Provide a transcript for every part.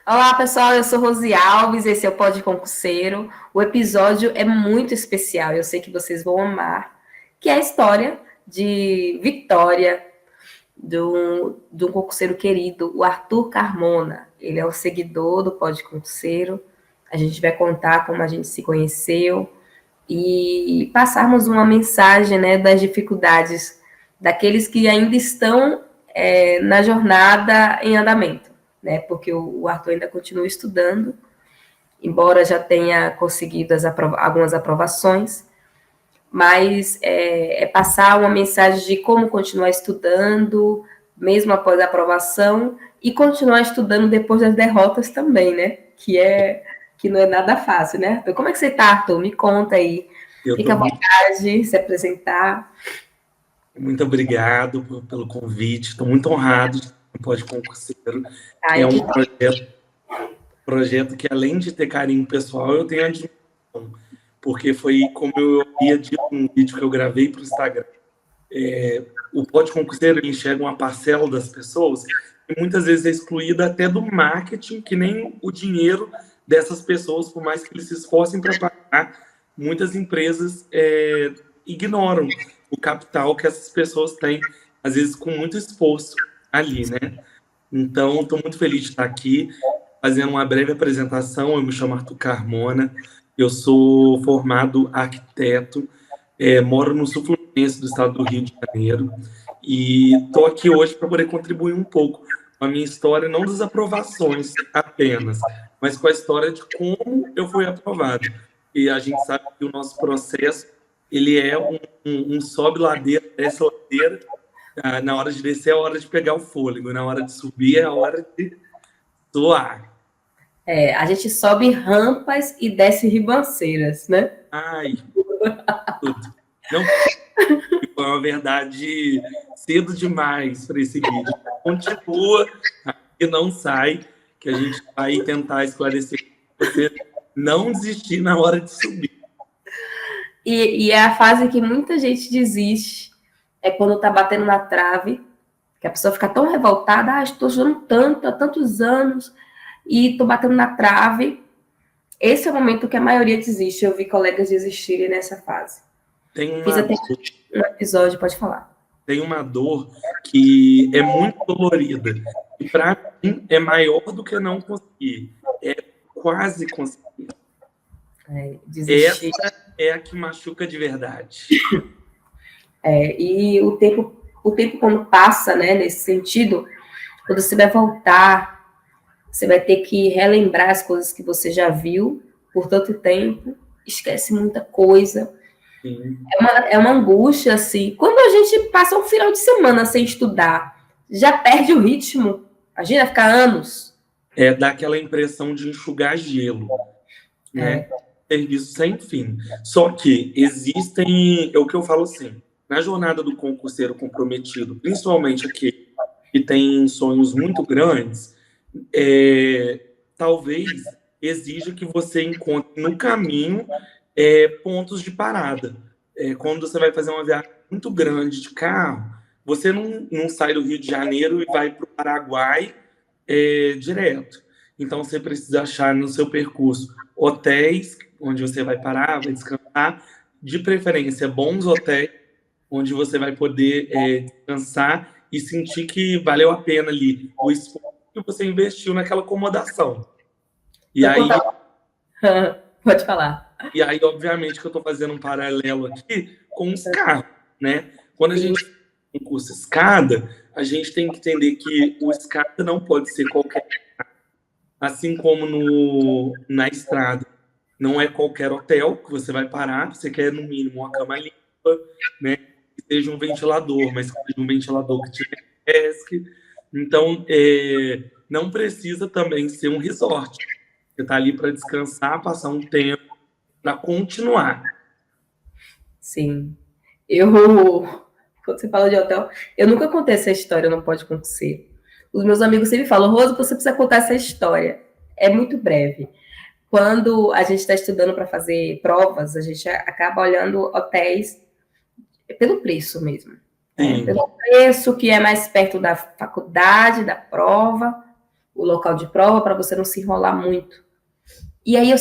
Olá, pessoal, eu sou Rosi Alves, esse é o Pod Concurseiro. O episódio é muito especial, eu sei que vocês vão amar, que é a história de Vitória, de um concurseiro querido, o Arthur Carmona. Ele é um seguidor do Pod Concurseiro. A gente vai contar como a gente se conheceu e passarmos uma mensagem, né, das dificuldades daqueles que ainda estão na jornada em andamento, né? Porque o Arthur ainda continua estudando, embora já tenha conseguido algumas aprovações, mas é passar uma mensagem de como continuar estudando, mesmo após a aprovação, e continuar estudando depois das derrotas também, né? Que não é nada fácil, né, Arthur? Como é que você está, Arthur? Me conta aí. Eu Fica tô à vontade, se apresentar. muito obrigado pelo convite. Estou muito honrado de estar no Pod Concurseiro. É Ai, um projeto que, além de ter carinho pessoal, eu tenho admiração, porque foi como eu ia de um vídeo que eu gravei para o Instagram. O Pod Concurseiro ele enxerga uma parcela das pessoas que muitas vezes é excluída até do marketing, que nem o dinheiro dessas pessoas, por mais que eles se esforcem para pagar, muitas empresas ignoram o capital que essas pessoas têm, às vezes com muito esforço ali, né? Então, estou muito feliz de estar aqui, fazendo uma breve apresentação. Eu me chamo Arthur Carmona, eu sou formado arquiteto, moro no sul fluminense do estado do Rio de Janeiro, e estou aqui hoje para poder contribuir um pouco com a minha história, não das aprovações apenas, mas com a história de como eu fui aprovado. E a gente sabe que o nosso processo ele é um sobe ladeira, desce ladeira. Na hora de descer é a hora de pegar o fôlego, na hora de subir é a hora de suar. a gente sobe rampas e desce ribanceiras, né? Ai, tudo. Não foi uma verdade cedo demais para esse vídeo. Continua e não sai, que a gente vai tentar esclarecer para você não desistir na hora de subir. E é a fase que muita gente desiste, é quando tá batendo na trave, que a pessoa fica tão revoltada, estou estudando tanto, há tantos anos, e estou batendo na trave. Esse é o momento que a maioria desiste. Eu vi colegas desistirem nessa fase. Fiz até um episódio, pode falar. Tem uma dor que é muito dolorida. E para mim é maior do que não conseguir. É quase conseguir. Desistir. Essa é a que machuca de verdade. E o tempo quando passa, né, nesse sentido, quando você vai voltar, você vai ter que relembrar as coisas que você já viu por tanto tempo, esquece muita coisa. É uma angústia, assim. Quando a gente passa um final de semana sem estudar, já perde o ritmo. Imagina ficar anos. Dá aquela impressão de enxugar gelo, né? Serviço sem fim. Só que existem, é o que eu falo assim, na jornada do concurseiro comprometido, principalmente aquele que tem sonhos muito grandes, talvez exija que você encontre no caminho pontos de parada. Quando você vai fazer uma viagem muito grande de carro, você não sai do Rio de Janeiro e vai para o Paraguai direto. Então, você precisa achar no seu percurso hotéis onde você vai parar, vai descansar, de preferência bons hotéis, onde você vai poder descansar e sentir que valeu a pena ali o esforço que você investiu naquela acomodação. E aí, pode falar. E aí, obviamente, que eu estou fazendo um paralelo aqui com os carros, né? Quando a gente tem um curso escada, a gente tem que entender que o escada não pode ser qualquer. Assim como na estrada, não é qualquer hotel que você vai parar, você quer, no mínimo, uma cama limpa, né? Que seja um ventilador, mas que seja um ventilador que te refresque. Então, não precisa também ser um resort. Você está ali para descansar, passar um tempo, para continuar. Sim. Quando você fala de hotel, eu nunca contei essa história, não pode acontecer. Os meus amigos sempre falam, Rosa, você precisa contar essa história. É muito breve. Quando a gente está estudando para fazer provas, a gente acaba olhando hotéis pelo preço mesmo. Né? Pelo preço que é mais perto da faculdade, da prova. o local de prova para você não se enrolar muito. E aí eu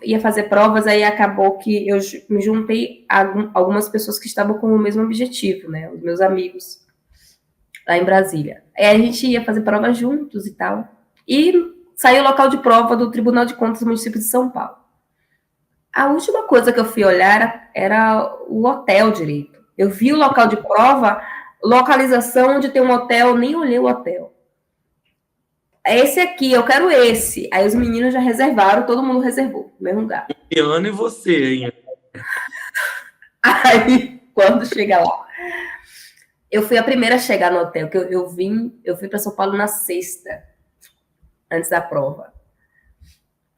ia fazer provas, aí acabou que eu me juntei a algumas pessoas que estavam com o mesmo objetivo, né? Os meus amigos lá em Brasília. Aí a gente ia fazer provas juntos e tal. E saiu o local de prova do Tribunal de Contas do município de São Paulo. A última coisa que eu fui olhar era o hotel direito. Eu vi o local de prova, localização onde tem um hotel, nem olhei o hotel. É esse aqui, eu quero esse. Aí os meninos já reservaram, todo mundo reservou, no mesmo lugar. Ana e você, hein? Aí, quando chega lá, eu fui a primeira a chegar no hotel, que eu fui para São Paulo na sexta, antes da prova.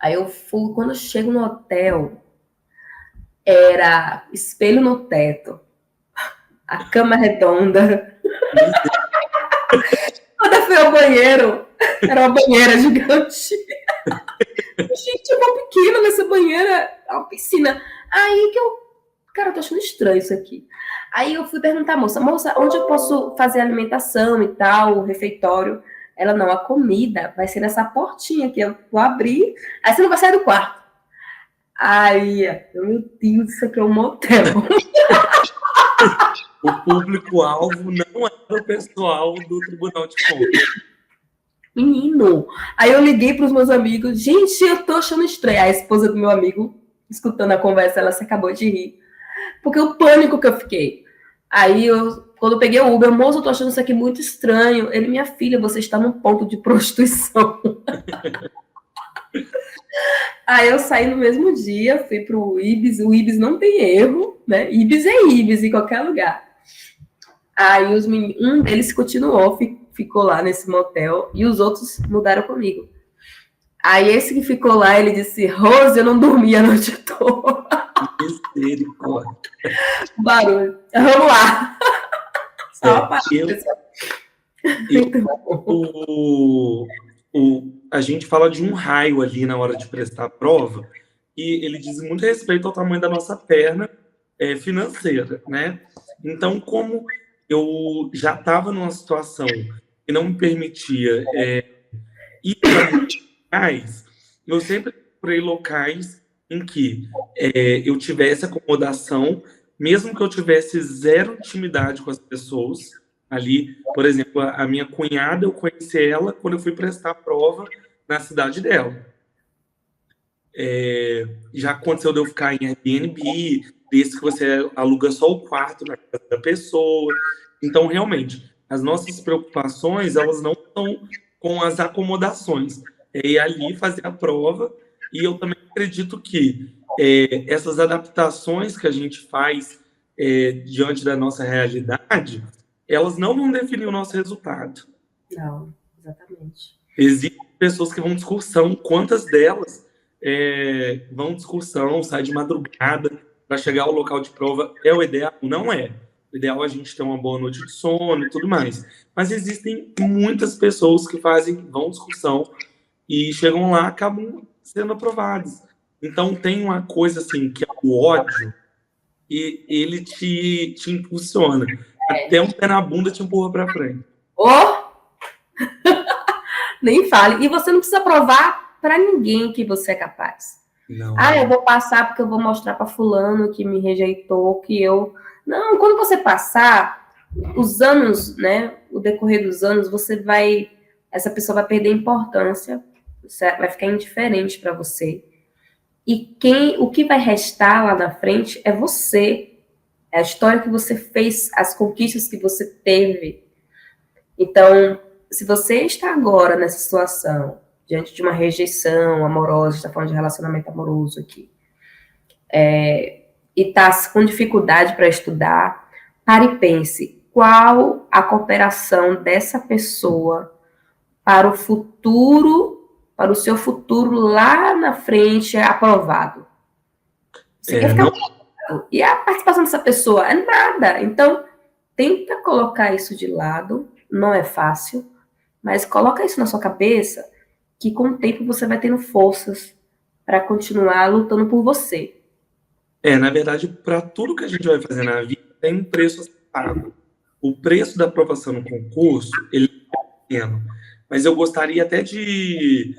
Aí eu fui, quando eu chego no hotel, era espelho no teto, a cama redonda. Quando eu fui ao banheiro, era uma banheira gigante. Gente, eu vou pequena nessa banheira, uma piscina. Aí que cara, eu tô achando estranho isso aqui. Aí eu fui perguntar à moça, onde eu posso fazer alimentação e tal, o refeitório? Ela, não, a comida vai ser nessa portinha aqui, eu vou abrir, aí você não vai sair do quarto. Aí, meu Deus, isso aqui é um motel. O público-alvo não era o pessoal do Tribunal de Contas. Menino, aí eu liguei para os meus amigos, gente, eu tô achando estranho. A esposa do meu amigo, escutando a conversa, ela se acabou de rir. Porque o pânico que eu fiquei. Aí, quando eu peguei o Uber, moço, eu tô achando isso aqui muito estranho. Ele, minha filha, você está num ponto de prostituição. Aí eu saí no mesmo dia, fui pro Ibis. O Ibis não tem erro, né? Ibis é Ibis, em qualquer lugar. Aí um deles continuou, ficou lá nesse motel, e os outros mudaram comigo. Aí esse que ficou lá, ele disse, Rose, eu não dormi a noite toda. Misericórdia. Barulho. Vamos lá. Só a gente fala de um raio ali na hora de prestar a prova, e ele diz muito respeito ao tamanho da nossa perna financeira, né? Então, como eu já estava numa situação que não me permitia ir para locais, eu sempre procurei locais em que eu tivesse acomodação, mesmo que eu tivesse zero intimidade com as pessoas ali. Por exemplo, a minha cunhada, eu conheci ela quando eu fui prestar a prova na cidade dela. Já aconteceu de eu ficar em Airbnb, desse que você aluga só o quarto na casa da pessoa. Então, realmente, as nossas preocupações, elas não estão com as acomodações. É ir ali fazer a prova, e eu também acredito que essas adaptações que a gente faz diante da nossa realidade, elas não vão definir o nosso resultado. Não, exatamente. Existem pessoas que vão de excursão, quantas delas vão de excursão, saem de madrugada para chegar ao local de prova? É o ideal? Não é. O ideal é a gente ter uma boa noite de sono e tudo mais. Mas existem muitas pessoas que vão de excursão e chegam lá, acabam sendo aprovados. Então tem uma coisa assim, que é o ódio, e ele te impulsiona. Até um pé na bunda te empurra para frente. Nem fale. E você não precisa provar para ninguém que você é capaz. Não. Eu vou passar porque eu vou mostrar para fulano que me rejeitou, que eu... Não, quando você passar, os anos, né, o decorrer dos anos, essa pessoa vai perder importância, vai ficar indiferente para você. E o que vai restar lá na frente é você, é a história que você fez, as conquistas que você teve. Então, se você está agora nessa situação, diante de uma rejeição amorosa, está falando de relacionamento amoroso aqui, e está com dificuldade para estudar, pare e pense, qual a cooperação dessa pessoa para o futuro, para o seu futuro lá na frente aprovado? Você quer ficar aprovado. E a participação dessa pessoa é nada. Então, tenta colocar isso de lado, não é fácil, mas coloca isso na sua cabeça, que com o tempo você vai tendo forças para continuar lutando por você. Na verdade, para tudo que a gente vai fazer na vida, tem um preço a ser pago. O preço da aprovação no concurso, ele é pequeno. Mas eu gostaria até de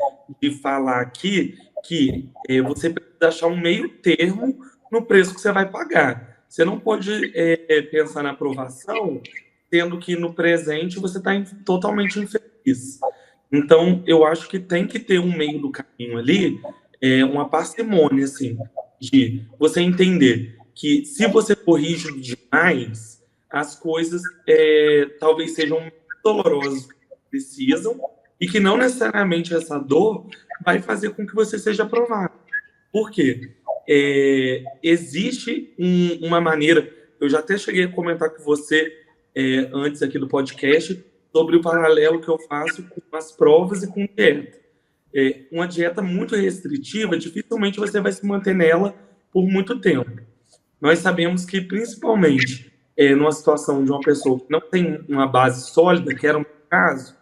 falar aqui que você precisa achar um meio termo no preço que você vai pagar. Você não pode pensar na aprovação, sendo que no presente você está totalmente infeliz. Então, eu acho que tem que ter um meio do caminho ali, uma parcimônia, assim, de você entender que se você for rígido demais, as coisas talvez sejam dolorosas que precisam e que não necessariamente essa dor vai fazer com que você seja aprovado. Por quê? Existe uma maneira, eu já até cheguei a comentar com você antes aqui do podcast, sobre o paralelo que eu faço com as provas e com dieta. Uma dieta muito restritiva, dificilmente você vai se manter nela por muito tempo. Nós sabemos que, principalmente, numa situação de uma pessoa que não tem uma base sólida, que era o meu caso,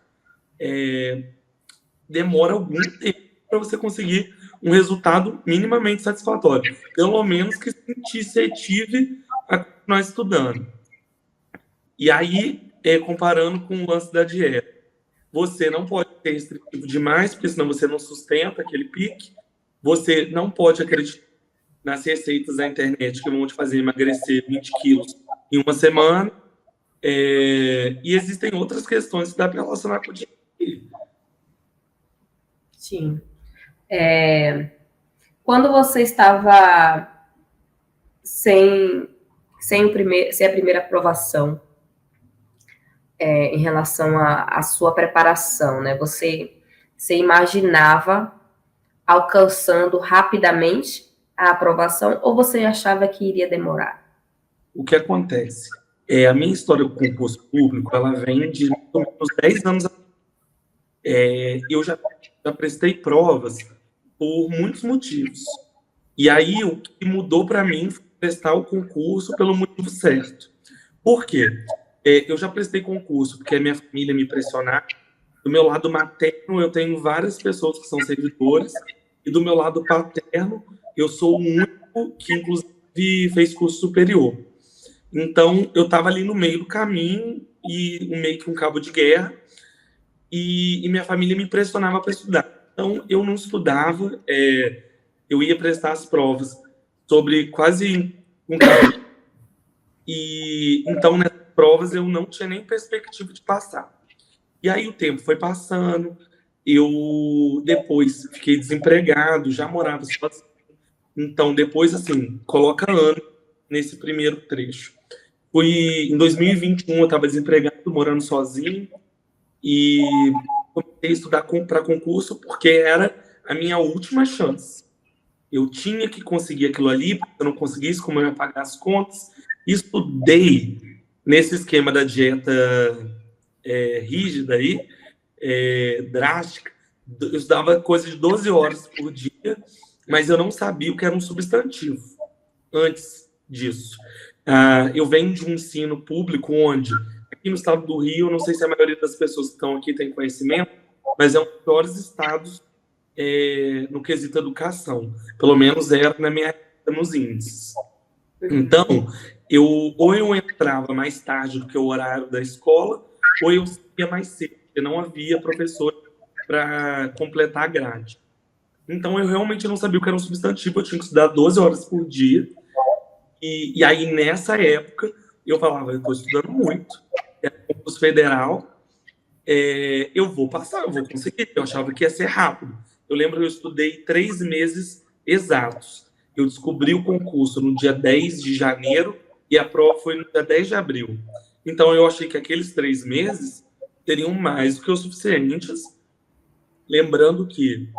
demora algum tempo para você conseguir um resultado minimamente satisfatório. Pelo menos que se incentive a continuar estudando. E aí, comparando com o lance da dieta, você não pode ser restritivo demais, porque senão você não sustenta aquele pique. Você não pode acreditar nas receitas da internet que vão te fazer emagrecer 20 quilos em uma semana. E existem outras questões que dá para relacionar com o dia. Sim. Quando você estava sem a primeira aprovação, em relação à sua preparação, né? Você imaginava alcançando rapidamente a aprovação ou você achava que iria demorar? O que acontece? A minha história com o concurso público, ela vem de mais ou menos 10 anos atrás. Eu já prestei provas por muitos motivos. E aí, o que mudou para mim foi prestar o concurso pelo motivo certo. Por quê? Eu já prestei concurso porque a minha família me pressionava. Do meu lado materno, eu tenho várias pessoas que são servidores. E do meu lado paterno, eu sou o único que, inclusive, fez curso superior. Então, eu estava ali no meio do caminho, e meio que um cabo de guerra, e minha família me pressionava para estudar. Então, eu não estudava, eu ia prestar as provas sobre quase um cabo. E então, nessas provas, eu não tinha nem perspectiva de passar. E aí o tempo foi passando, eu depois fiquei desempregado, já morava sozinho. Então, depois, assim, coloca ano nesse primeiro trecho. Em 2021, eu estava desempregado, morando sozinho, e comecei a estudar para concurso porque era a minha última chance. Eu tinha que conseguir aquilo ali, porque se eu não conseguisse, como eu ia pagar as contas. Estudei nesse esquema da dieta rígida aí, drástica. Eu estudava coisa de 12 horas por dia, mas eu não sabia o que era um substantivo antes disso. Eu venho de um ensino público onde, aqui no estado do Rio, não sei se a maioria das pessoas que estão aqui tem conhecimento, mas é um dos piores estados no quesito educação. Pelo menos era na minha época nos índices. Então, ou eu entrava mais tarde do que o horário da escola, ou eu saía mais cedo, porque não havia professor para completar a grade. Então, eu realmente não sabia o que era um substantivo, eu tinha que estudar 12 horas por dia. E aí, nessa época, eu falava, eu estou estudando muito, é concurso federal, eu vou passar, eu vou conseguir. Eu achava que ia ser rápido. Eu lembro que eu estudei 3 meses exatos. Eu descobri o concurso no dia 10 de janeiro e a prova foi no dia 10 de abril. Então, eu achei que aqueles 3 meses teriam mais do que o suficientes. Lembrando que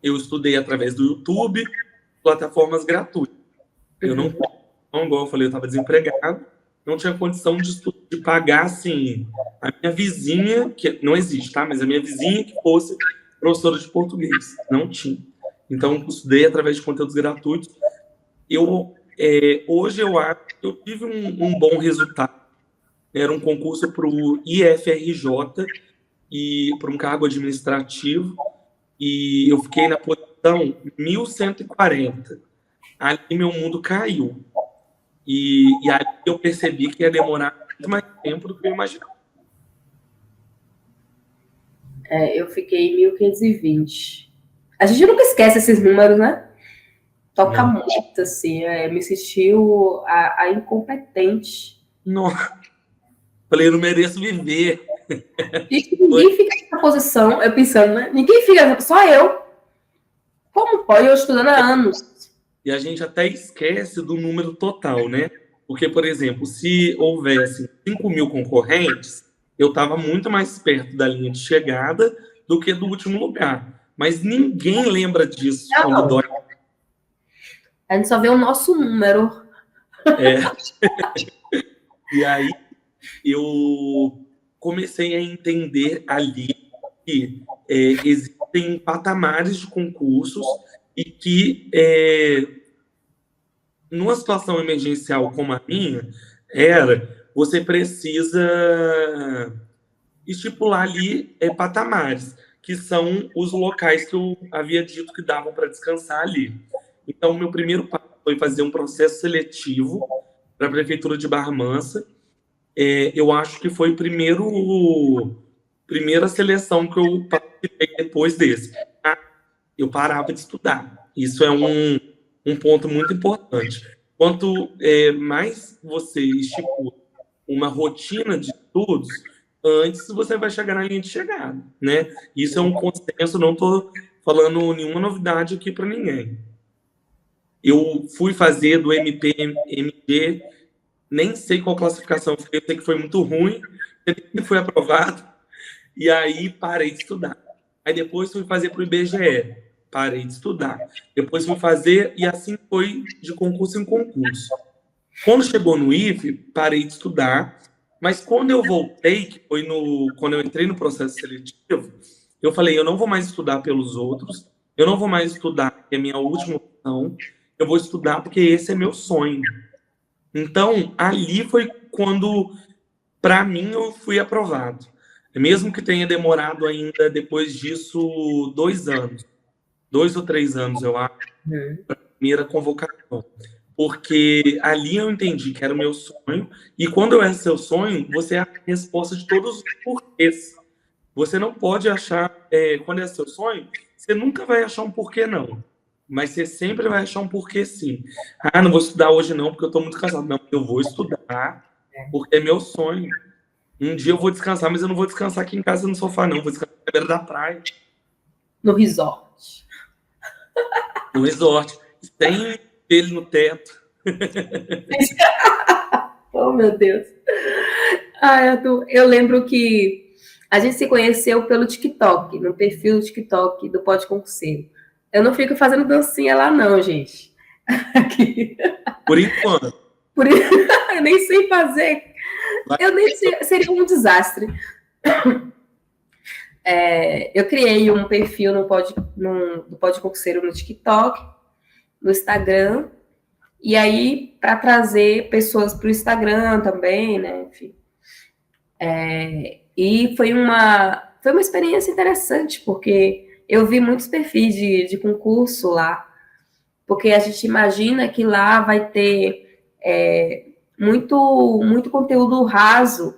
eu estudei através do YouTube, plataformas gratuitas. Eu não, igual eu falei, eu estava desempregado, não tinha condição de pagar, assim, a minha vizinha, que não existe, tá? Mas a minha vizinha que fosse professora de português. Não tinha. Então, eu estudei através de conteúdos gratuitos. Hoje eu acho que eu tive um bom resultado. Era um concurso para o IFRJ e para um cargo administrativo. E eu fiquei na posição 1140. Ali meu mundo caiu. E aí eu percebi que ia demorar muito mais tempo do que eu imaginava. Eu fiquei em 1520. A gente nunca esquece esses números, né? Toca Não. muito, assim. Me sentiu a incompetente. Não. Falei, eu não mereço viver. E ninguém fica nessa posição, eu pensando, né? Ninguém fica, só eu. Como pode? Eu estudando há anos. E a gente até esquece do número total, né? Porque, por exemplo, se houvesse 5.000 concorrentes, eu estava muito mais perto da linha de chegada do que do último lugar. Mas ninguém lembra disso quando Não. dói. A gente só vê o nosso número. E aí eu comecei a entender ali que existem patamares de concursos e que numa situação emergencial como a minha, você precisa estipular ali patamares, que são os locais que eu havia dito que davam para descansar ali. Então, meu primeiro passo foi fazer um processo seletivo para a Prefeitura de Barra Mansa. Eu acho que foi a primeira seleção que eu participei depois desse. Eu parava de estudar. Isso é um ponto muito importante. Quanto mais você estipula uma rotina de estudos, antes você vai chegar na linha de chegada, né? Isso é um consenso, não estou falando nenhuma novidade aqui para ninguém. Eu fui fazer do MPMG, nem sei qual classificação foi, eu sei que foi muito ruim, fui aprovado, e aí parei de estudar. Aí depois fui fazer para o IBGE, parei de estudar. Depois fui fazer, e assim foi de concurso em concurso. Quando chegou no IFE, parei de estudar, mas quando eu voltei, que foi quando eu entrei no processo seletivo, eu falei, eu não vou mais estudar pelos outros, eu não vou mais estudar porque é minha última opção, eu vou estudar porque esse é meu sonho. Então, ali foi quando, para mim, eu fui aprovado. Mesmo que tenha demorado ainda, depois disso, 2 anos. 2 ou 3 anos, eu acho, para a primeira convocação. Porque ali eu entendi que era o meu sonho, e quando é seu sonho, você é a resposta de todos os porquês. Você não pode achar, quando é seu sonho, você nunca vai achar um porquê não, mas você sempre vai achar um porquê sim. Ah, não vou estudar hoje não, porque eu estou muito cansado. Não, eu vou estudar, porque é meu sonho. Um dia eu vou descansar, mas eu não vou descansar aqui em casa no sofá não, vou descansar na beira da praia. No resort. No resort. Tem ele no teto. Oh, meu Deus. Eu lembro que a gente se conheceu pelo TikTok, no perfil do TikTok do Pode Concurseiro. Eu não fico fazendo dancinha lá, não, gente. Aqui. Por enquanto. Eu nem sei fazer. Eu nem sei, seria um desastre. Eu criei um perfil do Pode Concurseiro no TikTok, no Instagram, e aí para trazer pessoas para o Instagram também, né? Enfim. E foi uma experiência interessante, porque eu vi muitos perfis de concurso lá, porque a gente imagina que lá vai ter muito conteúdo raso,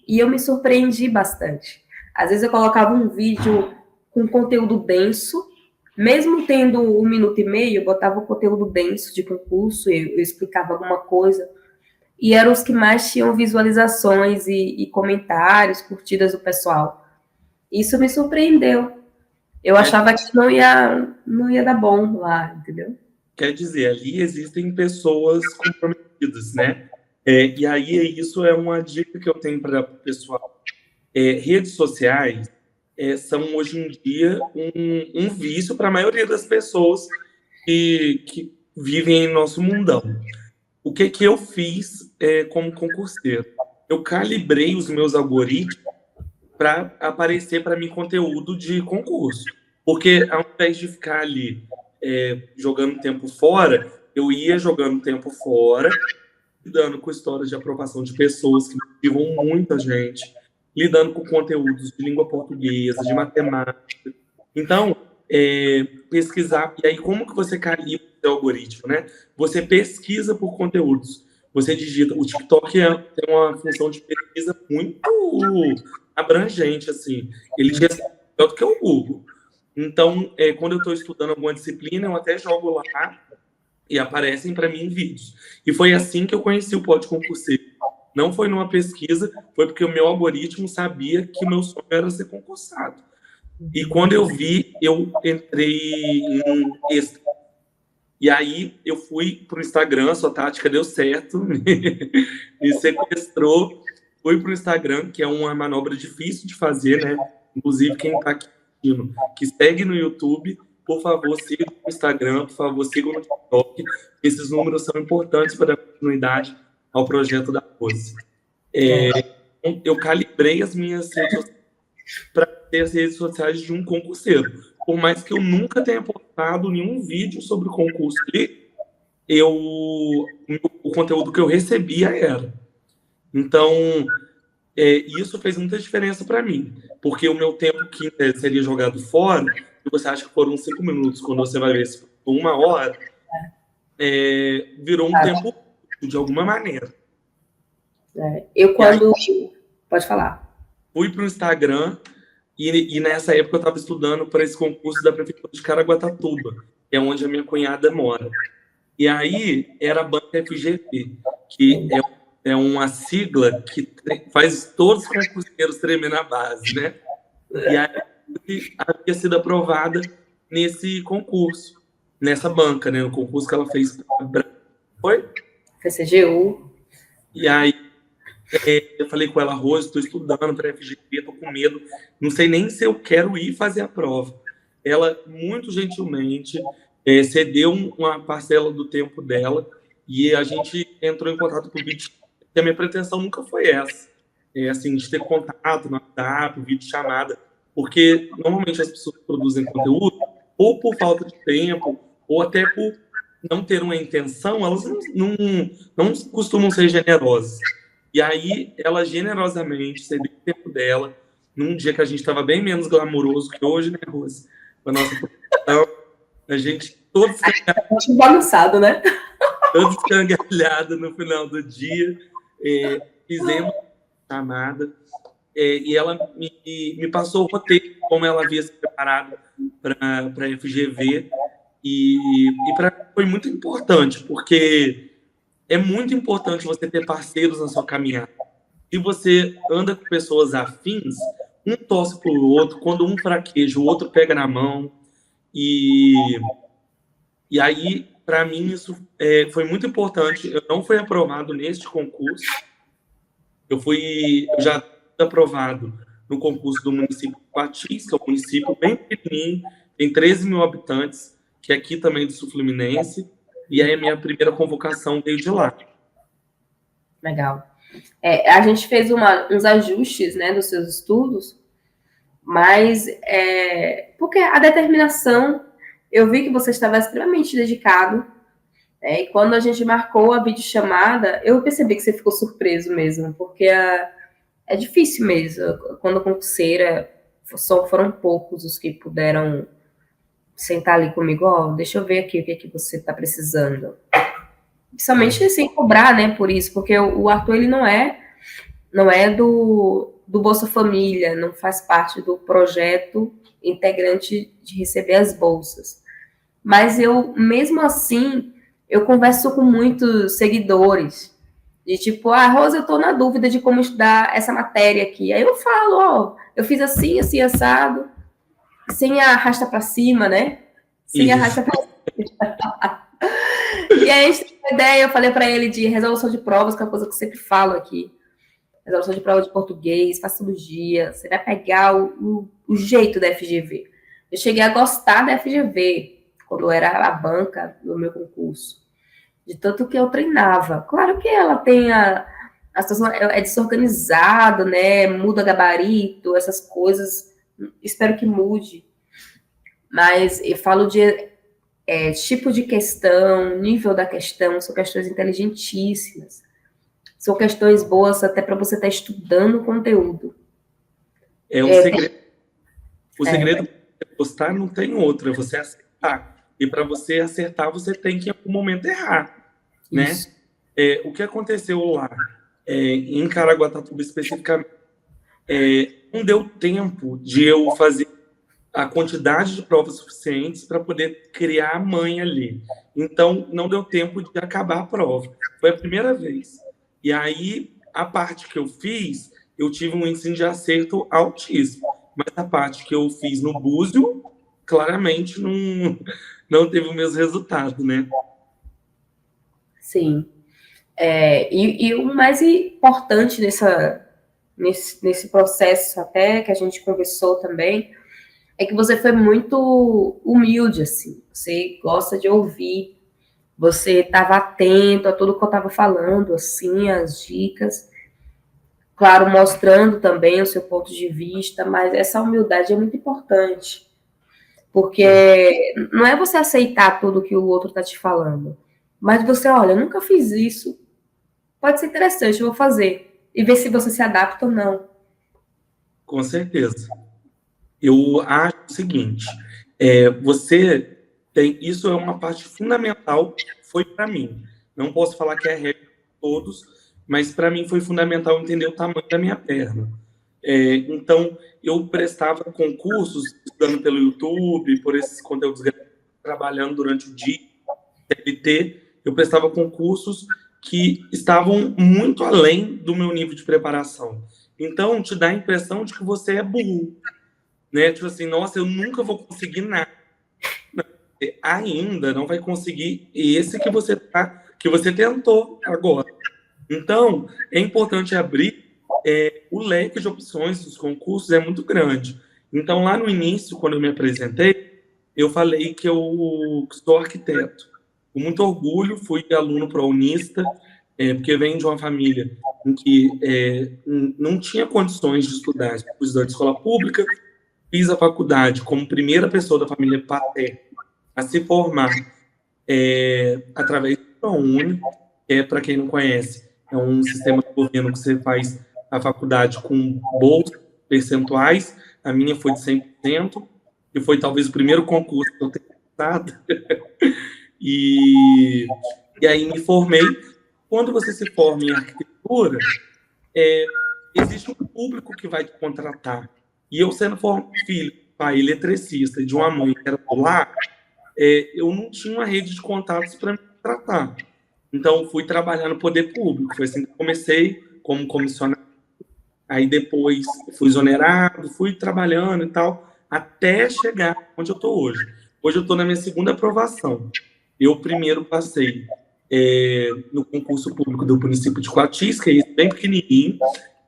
e eu me surpreendi bastante. Às vezes eu colocava um vídeo com conteúdo denso, mesmo tendo 1 minuto e meio, eu botava o conteúdo denso de concurso, eu explicava alguma coisa, e eram os que mais tinham visualizações e comentários, curtidas do pessoal. Isso me surpreendeu. Eu achava que não ia dar bom lá, entendeu? Quer dizer, ali existem pessoas comprometidas, né? E aí isso é uma dica que eu tenho para o pessoal. Redes sociais são hoje em dia um vício para a maioria das pessoas que vivem em nosso mundão. O que eu fiz como concurseiro? Eu calibrei os meus algoritmos para aparecer para mim conteúdo de concurso. Porque ao invés de ficar ali jogando tempo fora, eu ia jogando tempo fora, lidando com histórias de aprovação de pessoas que motivam muita gente, lidando com conteúdos de língua portuguesa, de matemática. Então, pesquisar. E aí, como que você calibra o seu algoritmo, né? Você pesquisa por conteúdos. Você digita. O TikTok tem uma função de pesquisa muito abrangente, assim. Ele melhor do que o Google. Então, quando eu estou estudando alguma disciplina, eu até jogo lá e aparecem para mim vídeos. E foi assim que eu conheci o Pode Concurseiro. Não foi numa pesquisa, foi porque o meu algoritmo sabia que o meu sonho era ser concursado. E quando eu vi, eu entrei em extra. E aí eu fui para o Instagram, sua tática deu certo, me sequestrou, fui para o Instagram, que é uma manobra difícil de fazer, né? Inclusive, quem está aqui assistindo, que segue no YouTube, por favor, siga no Instagram, por favor, siga no TikTok. Esses números são importantes para dar continuidade ao projeto da Rose. Eu calibrei as minhas redes sociais para ter as redes sociais de um concurseiro. Por mais que eu nunca tenha postado nenhum vídeo sobre o concurso ali, o conteúdo que eu recebia era. Então, isso fez muita diferença para mim, porque o meu tempo que seria jogado fora, se você acha que foram 5 minutos, quando você vai ver se foi 1 hora, virou um tempo de alguma maneira. Pode falar. Fui para o Instagram e nessa época eu estava estudando para esse concurso da Prefeitura de Caraguatatuba, que é onde a minha cunhada mora. E aí era a banca FGV, que é uma sigla que faz todos os concurseiros tremer na base, né? E aí havia sido aprovada nesse concurso, nessa banca, né? No concurso que ela fez para... Foi? PCGU. E aí eu falei com ela, Rose, estou estudando para FGV, estou com medo, não sei nem se eu quero ir fazer a prova. Ela, muito gentilmente, cedeu uma parcela do tempo dela e a gente entrou em contato por vídeo. A minha pretensão nunca foi essa, assim, de ter contato no WhatsApp, vídeo chamada, porque normalmente as pessoas produzem conteúdo ou por falta de tempo ou até por não ter uma intenção, elas não costumam ser generosas. E aí, ela generosamente cedeu o tempo dela, num dia que a gente estava bem menos glamouroso que hoje, né, Rose? A nossa produção, a gente todo bagunçado, né? Todo escangalhado no final do dia. Fizemos a chamada e ela me passou o roteiro, como ela havia se preparado para a FGV. E para mim foi muito importante, porque é muito importante você ter parceiros na sua caminhada. Se você anda com pessoas afins, um torce para o outro, quando um fraqueja, o outro pega na mão. E aí, para mim, isso foi muito importante. Eu não fui aprovado neste concurso. Eu já fui aprovado no concurso do município de Patis, que é um município bem pequenininho, tem 13 mil habitantes, que é aqui também do Sul Fluminense. E aí a minha primeira convocação veio de lá. Legal. A gente fez uns ajustes, né, dos seus estudos, mas porque a determinação, eu vi que você estava extremamente dedicado, e quando a gente marcou a videochamada, eu percebi que você ficou surpreso mesmo, porque é difícil mesmo, quando concurseira, foram poucos os que puderam sentar ali comigo, deixa eu ver aqui o que é que você está precisando. Principalmente sem cobrar, né, por isso, porque o Arthur, ele não é do Bolsa Família, não faz parte do projeto integrante de receber as bolsas. Mas eu, mesmo assim, eu converso com muitos seguidores, de tipo, Rosa, eu tô na dúvida de como estudar essa matéria aqui. Aí eu falo, eu fiz assim, assim, assado, sem a arrasta para cima, né? Sem arrasta para cima. E aí a gente teve uma ideia, eu falei para ele de resolução de provas, que é uma coisa que eu sempre falo aqui. Resolução de prova de português, fasciologia, você vai pegar o jeito da FGV. Eu cheguei a gostar da FGV, quando eu era a banca do meu concurso. De tanto que eu treinava. Claro que ela tem a situação, é desorganizado, né? Muda gabarito, essas coisas. Espero que mude. Mas eu falo de tipo de questão, nível da questão, são questões inteligentíssimas. São questões boas até para você estar estudando o conteúdo. O segredo para gostar não tem outro, é você acertar. E para você acertar, você tem que, em algum momento, errar. Né? O que aconteceu lá, em Caraguatatuba especificamente, não deu tempo de eu fazer a quantidade de provas suficientes para poder criar a mãe ali. Então, não deu tempo de acabar a prova. Foi a primeira vez. E aí, a parte que eu fiz, eu tive um índice de acerto altíssimo. Mas a parte que eu fiz no Búzio, claramente não teve o mesmo resultado, né? Sim. E o mais importante nesse processo, até que a gente conversou também, é que você foi muito humilde, assim. Você gosta de ouvir, você estava atento a tudo que eu estava falando, assim, as dicas. Claro, mostrando também o seu ponto de vista, mas essa humildade é muito importante. Porque não é você aceitar tudo que o outro está te falando, mas você, olha, eu nunca fiz isso, pode ser interessante, eu vou fazer. E ver se você se adapta ou não. Com certeza. Eu acho o seguinte, você tem, isso é uma parte fundamental, foi para mim. Não posso falar que é a regra de todos, mas para mim foi fundamental entender o tamanho da minha perna. Então, eu prestava concursos, estudando pelo YouTube, por esses conteúdos, trabalhando durante o dia, CLT, eu prestava concursos que estavam muito além do meu nível de preparação. Então, te dá a impressão de que você é burro, né? Tipo assim, nossa, eu nunca vou conseguir nada. Você ainda não vai conseguir esse que você tentou agora. Então, é importante abrir o leque de opções dos concursos é muito grande. Então, lá no início, quando eu me apresentei, eu falei que eu sou arquiteto. Com muito orgulho, fui aluno prounista, porque venho de uma família em que não tinha condições de estudar, estudar de escola pública, fiz a faculdade como primeira pessoa da família paterna a se formar através do ProUni, que é, para quem não conhece, é um sistema de governo que você faz a faculdade com bolsas percentuais. A minha foi de 100%, e foi talvez o primeiro concurso que eu tenho passado. E aí me formei. Quando você se forma em arquitetura, existe um público que vai te contratar. E eu sendo filho, pai, eletricista, de uma mãe que era polar, eu não tinha uma rede de contatos para me contratar. Então, fui trabalhar no poder público. Foi assim que comecei, como comissionário. Aí depois fui exonerado, fui trabalhando e tal, até chegar onde eu estou hoje. Hoje eu estou na minha segunda aprovação. Eu primeiro passei no concurso público do município de Coatis, que é bem pequenininho,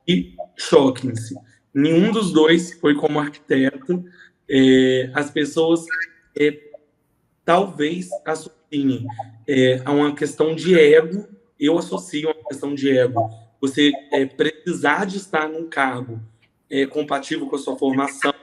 e choquem-se. Nenhum dos dois foi como arquiteto. As pessoas talvez associem a uma questão de ego. Eu associo a uma questão de ego. Você precisar de estar num cargo compatível com a sua formação.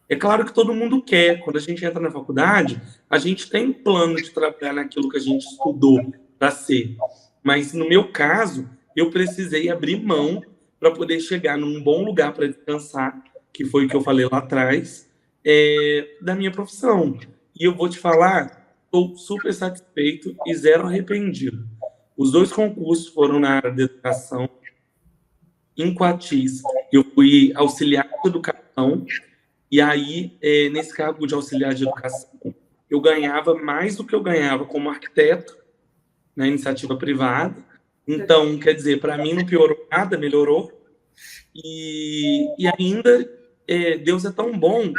É claro que todo mundo quer. Quando a gente entra na faculdade, a gente tem um plano de trabalhar naquilo que a gente estudou para ser. Mas, no meu caso, eu precisei abrir mão para poder chegar num bom lugar para descansar, que foi o que eu falei lá atrás, da minha profissão. E eu vou te falar, estou super satisfeito e zero arrependido. Os dois concursos foram na área de educação. Em Coatis, eu fui auxiliar de educação, e aí, nesse cargo de auxiliar de educação, eu ganhava mais do que eu ganhava como arquiteto, na iniciativa privada. Então, quer dizer, para mim não piorou nada, melhorou. E ainda, Deus é tão bom,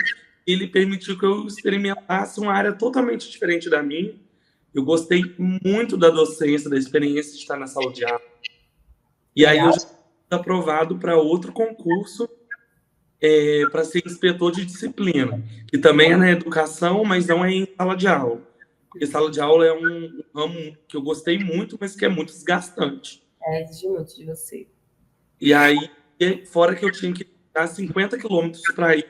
ele permitiu que eu experimentasse uma área totalmente diferente da minha. Eu gostei muito da docência, da experiência de estar na sala de aula. E aí eu já fui aprovado para outro concurso, para ser inspetor de disciplina, que também é na educação, mas não é em sala de aula. Porque sala de aula é um ramo que eu gostei muito, mas que é muito desgastante. Exige muito de você. E aí, fora que eu tinha que dar 50 quilômetros para ir,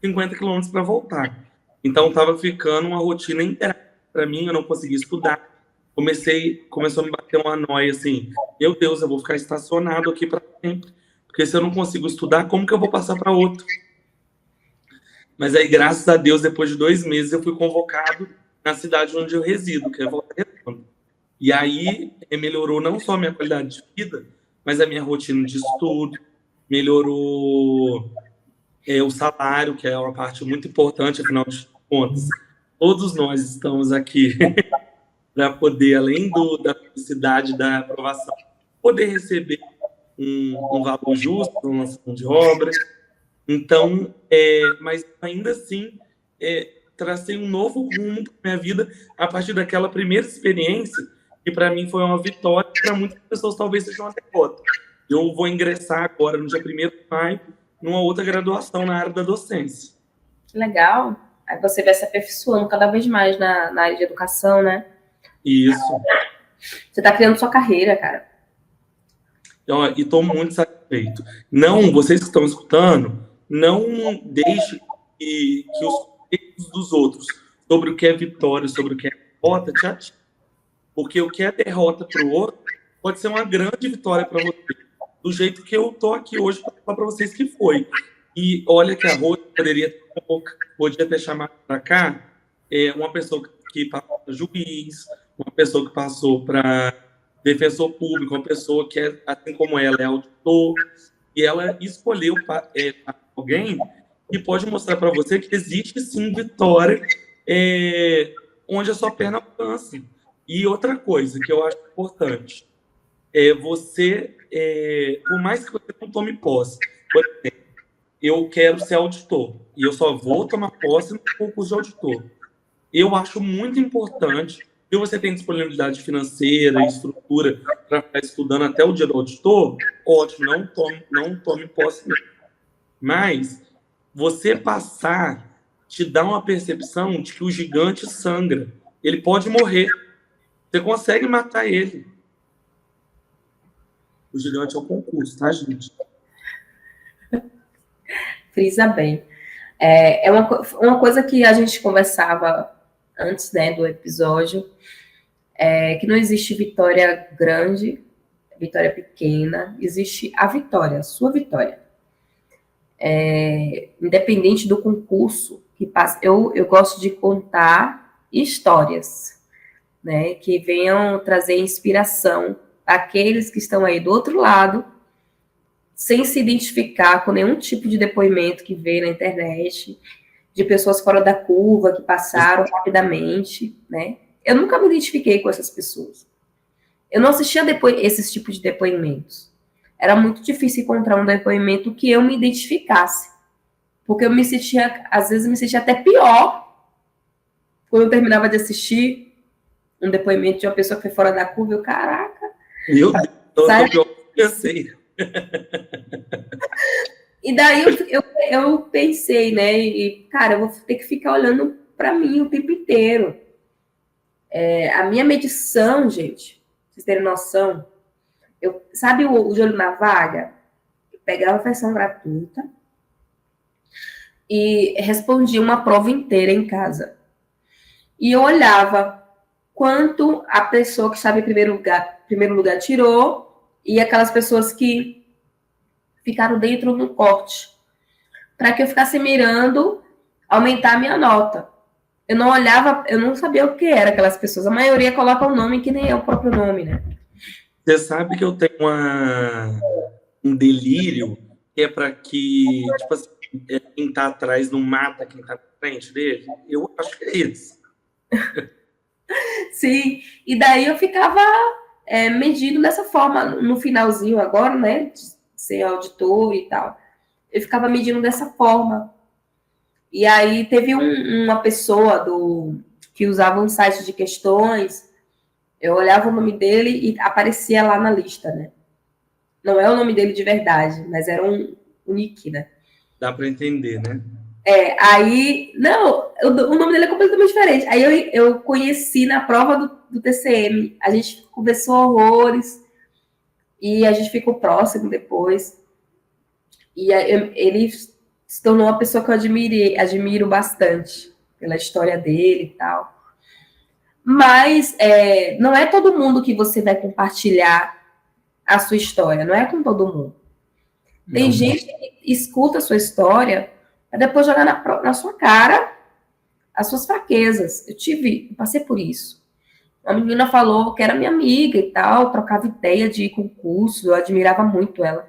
50 quilômetros para voltar. Então, estava ficando uma rotina inteira para mim, eu não conseguia estudar. Começou a me bater uma noia assim, meu Deus, eu vou ficar estacionado aqui para sempre. Porque se eu não consigo estudar, como que eu vou passar para outro? Mas aí, graças a Deus, depois de 2 meses, eu fui convocado na cidade onde eu resido, que é Volta Redonda. E aí, melhorou não só a minha qualidade de vida, mas a minha rotina de estudo, melhorou o salário, que é uma parte muito importante, afinal de contas. Todos nós estamos aqui para poder, além da felicidade da aprovação, poder receber um valor justo para uma lançamento de obra. Então, mas ainda assim, tracei um novo rumo para minha vida a partir daquela primeira experiência, que para mim foi uma vitória, para muitas pessoas talvez seja uma derrota. Eu vou ingressar agora, no dia 1º de maio, numa outra graduação na área da docência. Que legal. Aí você vai se aperfeiçoando cada vez mais na área de educação, né? Isso. Você está criando sua carreira, cara. Então, e estou muito satisfeito. Não, vocês que estão escutando, não deixe que os conceitos dos outros sobre o que é vitória, sobre o que é derrota, te atinjam. Porque o que é derrota para o outro pode ser uma grande vitória para você. Do jeito que eu estou aqui hoje para falar para vocês que foi. E olha que a Rose podia ter chamado para cá uma pessoa que passou para juiz, uma pessoa que passou para defensor público, uma pessoa que, assim como ela, é auditor, e ela escolheu alguém que pode mostrar para você que existe, sim, vitória onde a sua perna alcança. E outra coisa que eu acho importante, você, por mais que você não tome posse, por exemplo, eu quero ser auditor, e eu só vou tomar posse no concurso de auditor. Eu acho muito importante, se você tem disponibilidade financeira e estrutura para ficar estudando até o dia do auditor, ótimo, não tome posse mesmo. Mas você passar te dá uma percepção de que o gigante sangra. Ele pode morrer. Você consegue matar ele. O gigante é o concurso, tá, gente? Frisa bem. É uma coisa que a gente conversava antes, né, do episódio, que não existe vitória grande, vitória pequena, existe a vitória, a sua vitória. Independente do concurso que passa, eu gosto de contar histórias, né, que venham trazer inspiração àqueles que estão aí do outro lado, sem se identificar com nenhum tipo de depoimento que vê na internet, de pessoas fora da curva, que passaram rapidamente, né? Eu nunca me identifiquei com essas pessoas. Eu não assistia esses tipos de depoimentos. Era muito difícil encontrar um depoimento que eu me identificasse. Porque às vezes eu me sentia até pior quando eu terminava de assistir um depoimento de uma pessoa que foi fora da curva. Caraca! Meu Deus, eu sei. E daí eu pensei, né? E, cara, eu vou ter que ficar olhando para mim o tempo inteiro. A minha medição, gente, pra vocês terem noção, sabe o De Olho na Vaga? Eu pegava a versão gratuita e respondia uma prova inteira em casa. E eu olhava quanto a pessoa que estava em primeiro lugar tirou e aquelas pessoas que ficaram dentro do corte, para que eu ficasse mirando aumentar a minha nota. Eu não olhava, eu não sabia o que era aquelas pessoas. A maioria coloca um nome que nem é o próprio nome, né? Você sabe que eu tenho um delírio que é para que, tipo assim, quem tá atrás não mata quem tá na frente dele? Eu acho que é isso. Sim, e daí eu ficava medindo dessa forma, no finalzinho agora, né, de ser auditor e tal. Eu ficava medindo dessa forma. E aí teve uma pessoa que usava um site de questões, eu olhava o nome dele e aparecia lá na lista, né? Não é o nome dele de verdade, mas era um nick, né? Dá para entender, né? Aí, não, o nome dele é completamente diferente. Aí eu conheci na prova do TCM, a gente conversou horrores, e a gente ficou próximo depois. E ele se tornou uma pessoa que eu admiro bastante, pela história dele e tal. Mas não é todo mundo que você vai compartilhar a sua história, não é com todo mundo. Tem gente que escuta a sua história para depois jogar na sua cara as suas fraquezas. Eu passei por isso. Uma menina falou que era minha amiga e tal, trocava ideia de concurso, eu admirava muito ela.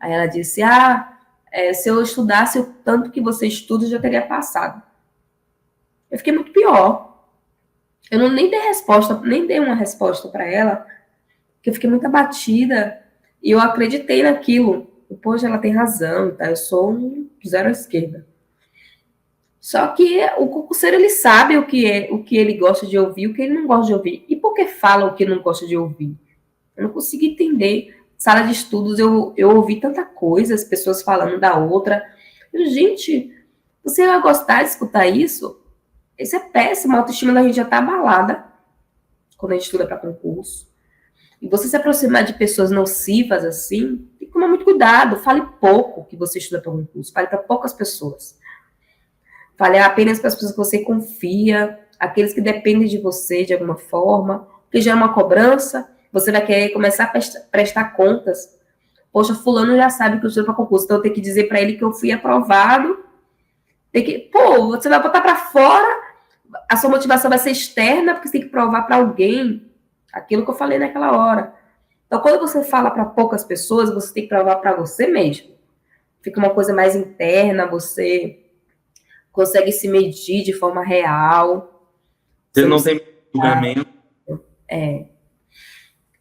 Aí ela disse, se eu estudasse o tanto que você estuda, eu já teria passado. Eu fiquei muito pior. Eu não nem dei uma resposta para ela, porque eu fiquei muito abatida e eu acreditei naquilo. Poxa, ela tem razão, tá? Eu sou um zero à esquerda. Só que o concurseiro, ele sabe o que ele gosta de ouvir, o que ele não gosta de ouvir. E por que fala o que não gosta de ouvir? Eu não consigo entender. Sala de estudos, eu ouvi tanta coisa, as pessoas falando da outra. Gente, você vai gostar de escutar isso? Isso é péssimo, a autoestima da gente já tá abalada quando a gente estuda para concurso. E você se aproximar de pessoas nocivas assim, tem que tomar muito cuidado. Fale pouco que você estuda para concurso, fale para poucas pessoas. Fale apenas para as pessoas que você confia, aqueles que dependem de você de alguma forma, que já é uma cobrança, você vai querer começar a prestar contas. Poxa, fulano já sabe que eu estudo para concurso, então eu tenho que dizer para ele que eu fui aprovado. Você vai botar para fora, a sua motivação vai ser externa, porque você tem que provar para alguém aquilo que eu falei naquela hora. Então, quando você fala para poucas pessoas, você tem que provar para você mesmo. Fica uma coisa mais interna, você consegue se medir de forma real. Você não tem julgamento.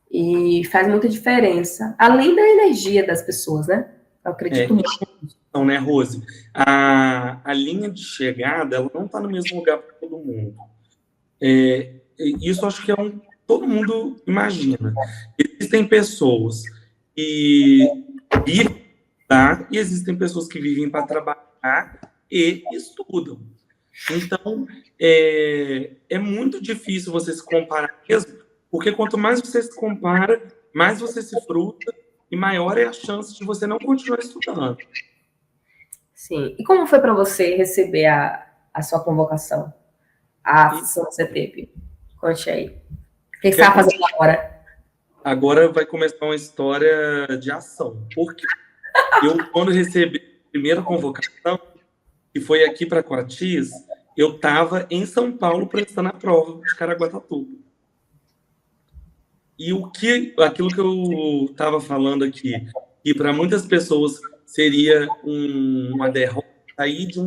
E faz muita diferença. Além da energia das pessoas, né? Eu acredito muito. Não, né, Rose? A linha de chegada, ela não está no mesmo lugar para todo mundo. Isso acho que todo mundo imagina. Existem pessoas que vivem, tá? E existem pessoas que vivem para trabalhar e estudam. Então, é muito difícil você se comparar mesmo, porque quanto mais você se compara, mais você se frustra e maior é a chance de você não continuar estudando. Sim. E como foi para você receber a sua convocação? A sessão que você teve? Conte aí. O que você está fazendo agora? Agora vai começar uma história de ação. Porque quando recebi a primeira convocação, que foi aqui para Coatis, eu estava em São Paulo prestando a prova de Caraguatatuba. E aquilo que eu estava falando aqui, que para muitas pessoas seria uma derrota, sair de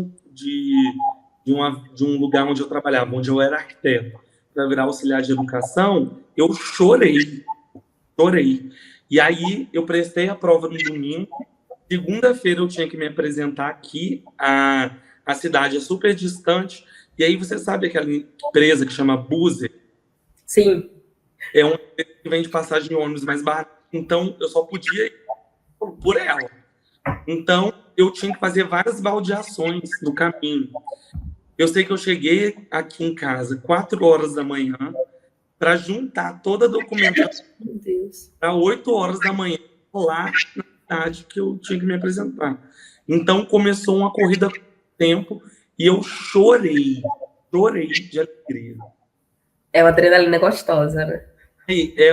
um lugar onde eu trabalhava, onde eu era arquiteto, para virar auxiliar de educação, eu chorei. E aí eu prestei a prova no domingo, segunda-feira eu tinha que me apresentar aqui, a cidade é super distante, e aí você sabe aquela empresa que chama Buser? Sim. É uma empresa que vende passagem de ônibus mais barata, então eu só podia ir por ela. Então eu tinha que fazer várias baldeações no caminho. Eu sei que eu cheguei aqui em casa 4 horas da manhã para juntar toda a documentação para 8 horas da manhã lá na cidade que eu tinha que me apresentar. Então começou uma corrida com tempo e eu chorei de alegria. É uma adrenalina gostosa, né? É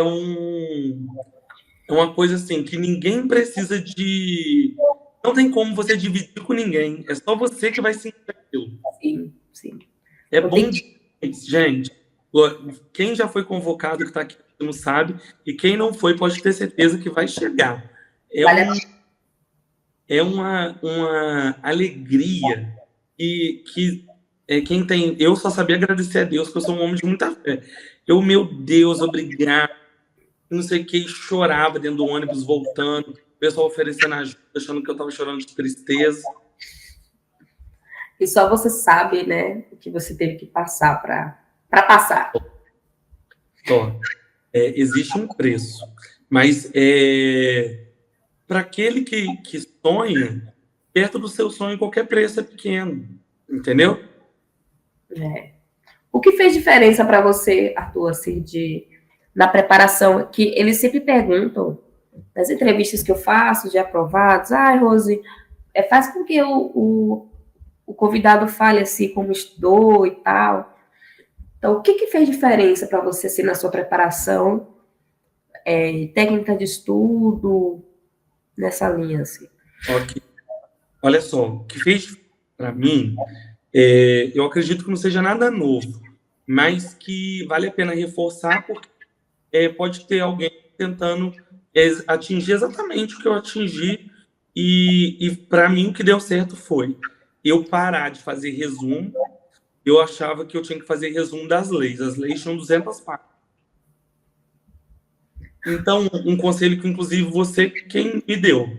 uma coisa assim que ninguém precisa de... Não tem como você dividir com ninguém. É só você que vai sentir aquilo. Sim. É bom demais, gente. Quem já foi convocado, que está aqui, não sabe. E quem não foi, pode ter certeza que vai chegar. É uma alegria. E quem tem... Eu só sabia agradecer a Deus, porque eu sou um homem de muita fé. Meu Deus, obrigado. Não sei o que, chorava dentro do ônibus voltando, o pessoal oferecendo ajuda, achando que eu estava chorando de tristeza. E só você sabe, né, o que você teve que passar para passar. Existe um preço, mas para aquele que sonha, perto do seu sonho, qualquer preço é pequeno, entendeu? O que fez diferença para você, Arthur, assim, na preparação, que eles sempre perguntam, nas entrevistas que eu faço, de aprovados, Rose, faz com que o convidado fale assim, como estudou e tal. Então, o que fez diferença para você, assim, na sua preparação, técnica de estudo, nessa linha, assim? Ok. Olha só, o que fez para mim, eu acredito que não seja nada novo, mas que vale a pena reforçar, porque pode ter alguém tentando atingir exatamente o que eu atingi E para mim o que deu certo foi eu parar de fazer resumo. Eu achava que eu tinha que fazer resumo das leis. As leis tinham 200 páginas. Então, um conselho que, inclusive, você quem me deu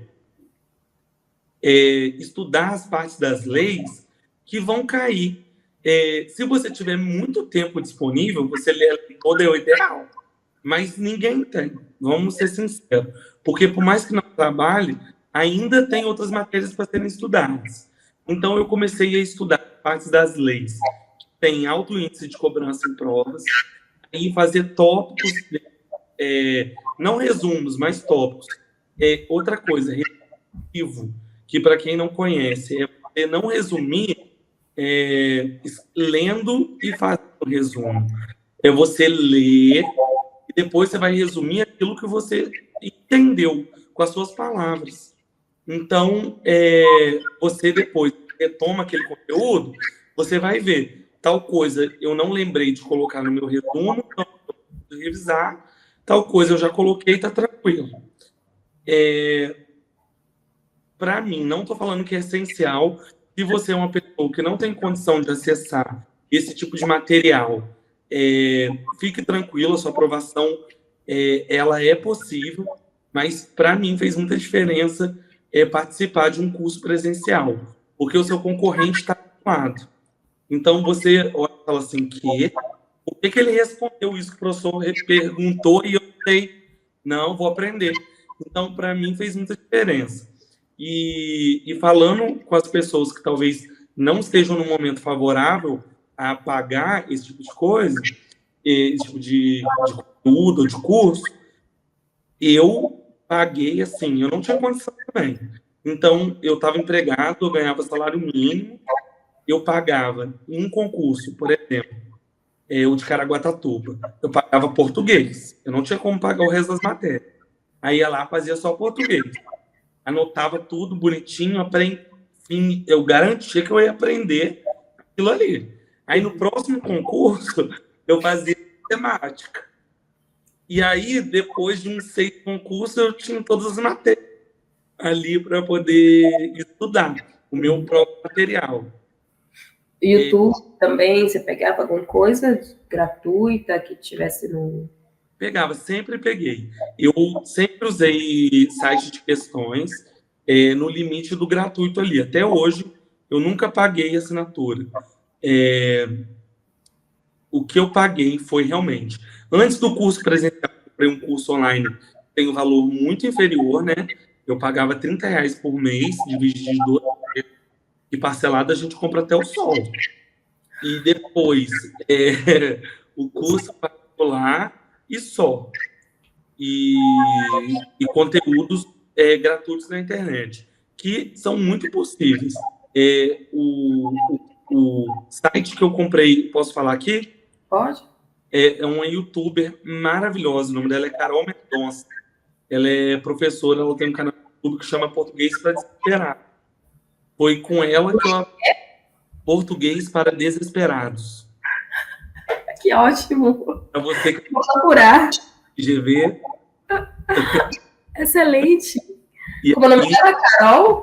é estudar as partes das leis que vão cair. Se você tiver muito tempo disponível, você lê a lei toda é o ideal. Mas ninguém tem, vamos ser sinceros. Porque, por mais que não trabalhe, ainda tem outras matérias para serem estudadas. Então, eu comecei a estudar partes das leis que têm alto índice de cobrança em provas, e fazer tópicos, não resumos, mas tópicos. Outra coisa, resumo, que para quem não conhece, é você não resumir lendo e fazendo resumo. É você ler e depois você vai resumir aquilo que você entendeu com as suas palavras. Então, você depois retoma aquele conteúdo, você vai ver tal coisa eu não lembrei de colocar no meu resumo, então eu preciso revisar, tal coisa eu já coloquei, está tranquilo. Para mim, não estou falando que é essencial. Se você é uma pessoa que não tem condição de acessar esse tipo de material, fique tranquilo, a sua aprovação ela é possível, mas para mim fez muita diferença participar de um curso presencial, porque o seu concorrente está habituado. Então você olha e fala assim, por que ele respondeu isso que o professor perguntou e eu sei, não, vou aprender. Então, para mim, fez muita diferença. E falando com as pessoas que talvez não estejam no momento favorável a pagar esse tipo de coisa, esse tipo de conteúdo, de curso, eu paguei assim, eu não tinha condição também. Então, eu estava empregado, eu ganhava salário mínimo, eu pagava em um concurso, por exemplo, o de Caraguatatuba, eu pagava português, eu não tinha como pagar o resto das matérias. Aí ia lá, fazia só português. Anotava tudo bonitinho, enfim, eu garantia que eu ia aprender aquilo ali. Aí no próximo concurso, eu fazia matemática. E aí, depois de uns 6 concursos, eu tinha todas as matérias ali para poder estudar o meu próprio material. YouTube também, você pegava alguma coisa gratuita que tivesse no... Pegava, sempre peguei. Eu sempre usei site de questões no limite do gratuito ali. Até hoje, eu nunca paguei assinatura. O que eu paguei foi realmente... Antes do curso presencial, eu comprei um curso online, tem um valor muito inferior, né? Eu pagava R$30 por mês, dividido em 12 meses, e parcelado a gente compra até o sol. E depois, o curso particular e só. E conteúdos gratuitos na internet, que são muito possíveis. O site que eu comprei, posso falar aqui? Pode? É uma youtuber maravilhosa, o nome dela é Carol Mendonça. Ela é professora, ela tem um canal no YouTube que chama Português para Desesperados. Foi com ela que eu... Português para Desesperados. Que ótimo! Para você que vou procurar. GV. Excelente! E como o nome dela? Carol?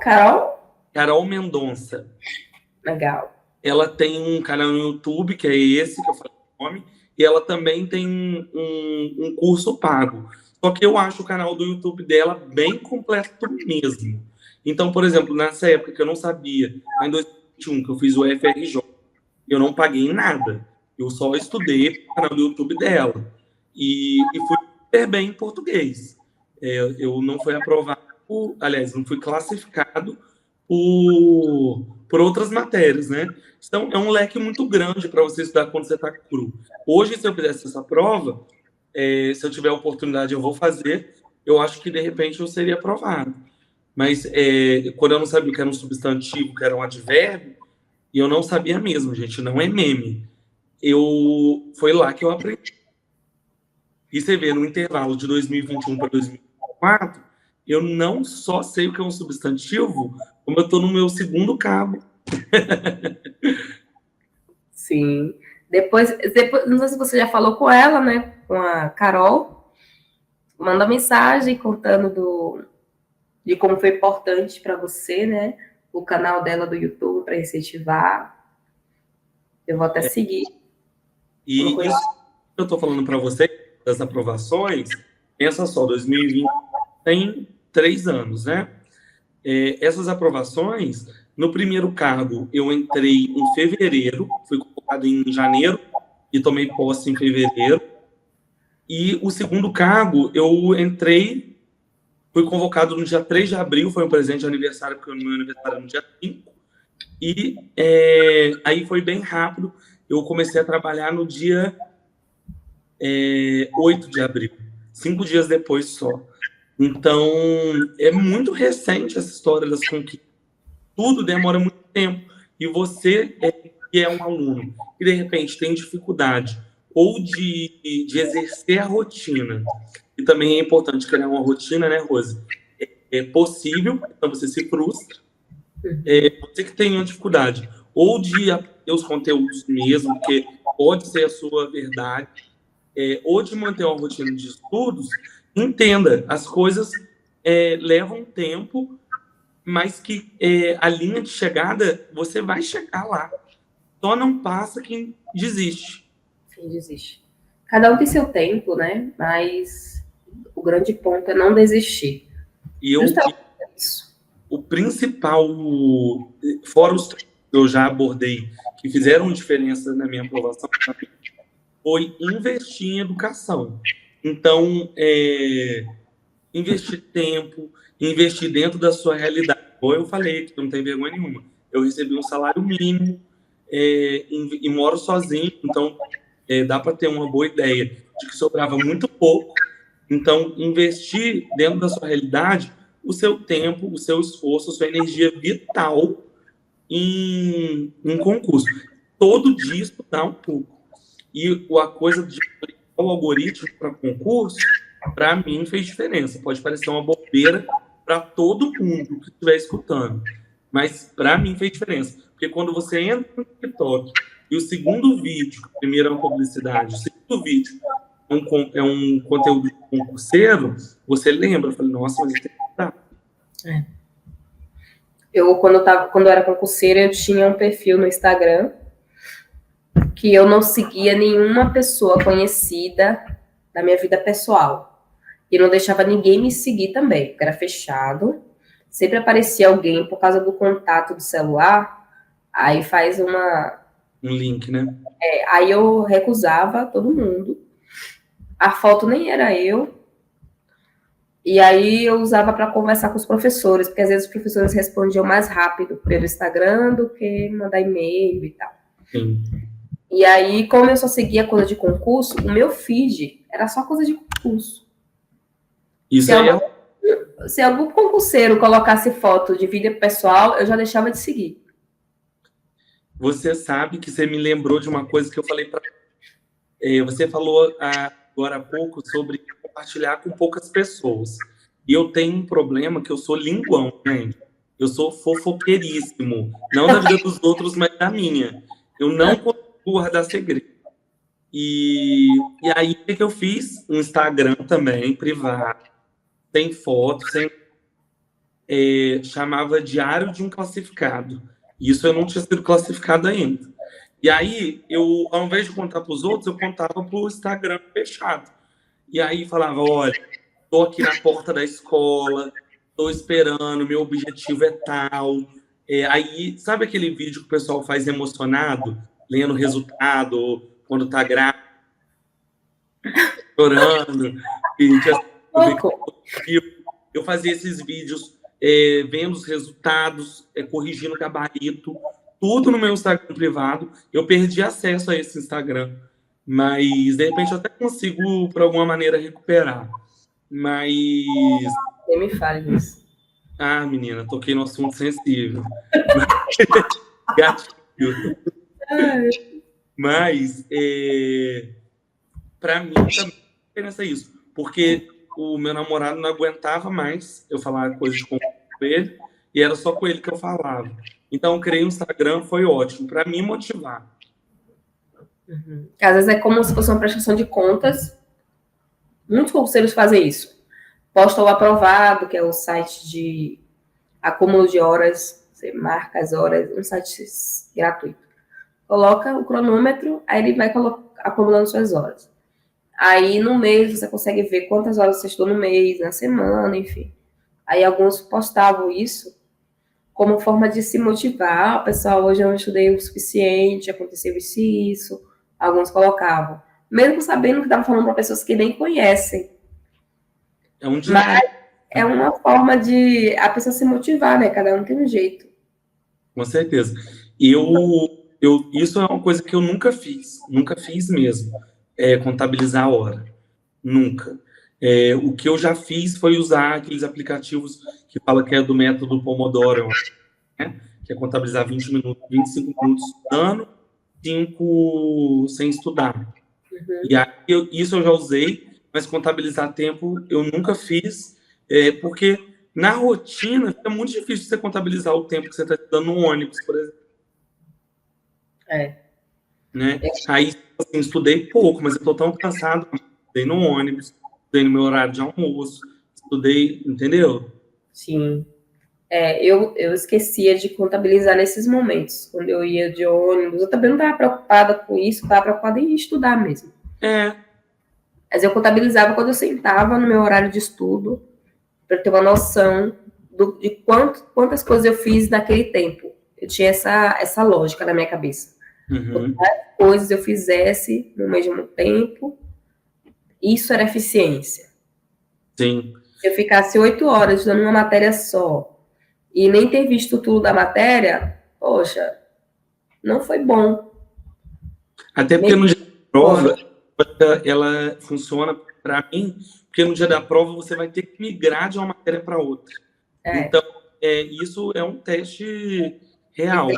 Carol Mendonça. Legal. Ela tem um canal no YouTube, que é esse que eu falei o nome, e ela também tem um curso pago. Só que eu acho o canal do YouTube dela bem completo mesmo. Então, por exemplo, nessa época que eu não sabia, em 2021, que eu fiz o FRJ, eu não paguei nada. Eu só estudei o canal do YouTube dela. E fui super bem em português. Eu não fui aprovado, aliás, não fui classificado por outras matérias, né? Então, é um leque muito grande para você estudar quando você está cru. Hoje, se eu fizesse essa prova, se eu tiver a oportunidade, eu vou fazer. Eu acho que, de repente, eu seria aprovado. Mas, quando eu não sabia o que era um substantivo, o que era um advérbio, e eu não sabia mesmo, gente, não é meme. Foi lá que eu aprendi. E você vê, no intervalo de 2021 para 2024, eu não só sei o que é um substantivo, como eu estou no meu segundo cabo. Sim. Depois, não sei se você já falou com ela, né? Com a Carol. Manda mensagem contando de como foi importante para você, né? O canal dela do YouTube para incentivar. Eu vou até seguir. E isso que eu estou falando para você, das aprovações, pensa só, 2020 tem 3 anos, né? Essas aprovações, no primeiro cargo, eu entrei em fevereiro, fui colocado em janeiro e tomei posse em fevereiro. E o segundo cargo, eu entrei, fui convocado no dia 3 de abril, foi um presente de aniversário, porque o meu aniversário é no dia 5. E aí foi bem rápido, eu comecei a trabalhar no dia 8 de abril, 5 dias depois só. Então, é muito recente essa história das conquistas. Tudo demora muito tempo. E você, que é um aluno, que de repente tem dificuldade ou de exercer a rotina, e também é importante criar uma rotina, né, Rose? É possível, então você se frustra. Você que tem uma dificuldade, ou de aprender os conteúdos mesmo, que pode ser a sua verdade, ou de manter uma rotina de estudos, entenda, as coisas levam tempo, mas que a linha de chegada, você vai chegar lá. Só não passa quem desiste. Quem desiste. Cada um tem seu tempo, né? Mas o grande ponto é não desistir. E Isso. o principal, fora os que eu já abordei, que fizeram diferença na minha aprovação, foi investir em educação. Então, investir tempo, investir dentro da sua realidade. Como eu falei, que não tem vergonha nenhuma. Eu recebi um salário mínimo e moro sozinho, então dá para ter uma boa ideia de que sobrava muito pouco. Então, investir dentro da sua realidade o seu tempo, o seu esforço, a sua energia vital em concurso. Todo dia estudar um pouco. E a coisa de aplicar o algoritmo para concurso, para mim, fez diferença. Pode parecer uma bobeira para todo mundo que estiver escutando, mas para mim fez diferença. Porque quando você entra no TikTok e o segundo vídeo, o primeiro é uma publicidade, o segundo vídeo é um conteúdo concurseiro, você lembra, eu falei, nossa, mas eu tenho que estar. Quando eu era concurseira, eu tinha um perfil no Instagram que eu não seguia nenhuma pessoa conhecida da minha vida pessoal. E não deixava ninguém me seguir também, porque era fechado. Sempre aparecia alguém por causa do contato do celular, aí faz um link, né? Aí eu recusava todo mundo. A foto nem era eu. E aí eu usava para conversar com os professores, porque às vezes os professores respondiam mais rápido pelo Instagram do que mandar e-mail e tal. Sim. E aí, como eu só seguia coisa de concurso, o meu feed era só coisa de concurso. Isso Se algum concurseiro colocasse foto de vida pessoal, eu já deixava de seguir. Você sabe que você me lembrou de uma coisa que eu falei para você falou agora há pouco sobre compartilhar com poucas pessoas. E eu tenho um problema que eu sou linguão, gente. Eu sou fofoqueiríssimo. Não da vida dos outros, mas da minha. Eu não consigo guardar segredo. E aí, o que eu fiz? Um Instagram também, privado. Sem foto, chamava Diário de um Classificado. Isso eu não tinha sido classificado ainda. E aí, eu, ao invés de contar para os outros, eu contava para o Instagram fechado. E aí falava, olha, estou aqui na porta da escola, estou esperando, meu objetivo é tal. Aí, sabe aquele vídeo que o pessoal faz emocionado, lendo o resultado, quando está grávido, chorando? Eu fazia esses vídeos vendo os resultados, corrigindo o gabarito, tudo no meu Instagram privado. Eu perdi acesso a esse Instagram, mas de repente eu até consigo, por alguma maneira, recuperar. Mas... Nem me fale isso. Ah, menina, toquei no assunto sensível. Gatilho. Mas, para mim, também diferença isso. Porque o meu namorado não aguentava mais eu falar coisas com ele, e era só com ele que eu falava. Então, eu criei um Instagram, foi ótimo, para me motivar. Uhum. Às vezes é como se fosse uma prestação de contas. Muitos conselheiros fazem isso. posta o aprovado, que é o site de acúmulo de horas, você marca as horas, um site gratuito. Coloca o cronômetro, aí ele vai acumulando suas horas. Aí no mês você consegue ver quantas horas você estudou no mês, na semana, enfim. Aí alguns postavam isso como forma de se motivar. Pessoal, hoje eu não estudei o suficiente, aconteceu isso e isso. Alguns colocavam. Mesmo sabendo que estava falando para pessoas que nem conhecem. É um Mas é uma forma de a pessoa se motivar, né? Cada um tem um jeito. Com certeza. Isso é uma coisa que eu nunca fiz mesmo, contabilizar a hora, nunca. O que eu já fiz foi usar aqueles aplicativos que fala que é do método Pomodoro, né? Que é contabilizar 20 minutos, 25 minutos estudando, 5 sem estudar. E aí, isso eu já usei, mas contabilizar tempo eu nunca fiz, porque na rotina é muito difícil você contabilizar o tempo que você está estudando no ônibus, por exemplo. Né? Aí, assim, estudei pouco, mas eu estou tão cansado. Estudei no ônibus, estudei no meu horário de almoço, estudei, entendeu? Sim. Eu esquecia de contabilizar nesses momentos. Quando eu ia de ônibus, eu também não estava preocupada com isso, estava preocupada em estudar mesmo. Mas eu contabilizava quando eu sentava no meu horário de estudo, para ter uma noção de quantas coisas eu fiz naquele tempo. Eu tinha essa lógica na minha cabeça. Quantas coisas eu fizesse no mesmo tempo, isso era eficiência. Sim. Se eu ficasse 8 horas estudando uma matéria só, e nem ter visto tudo da matéria, poxa, não foi bom. Até porque no dia da prova, ela funciona para mim, porque no dia da prova você vai ter que migrar de uma matéria para outra. Então, isso é um teste real.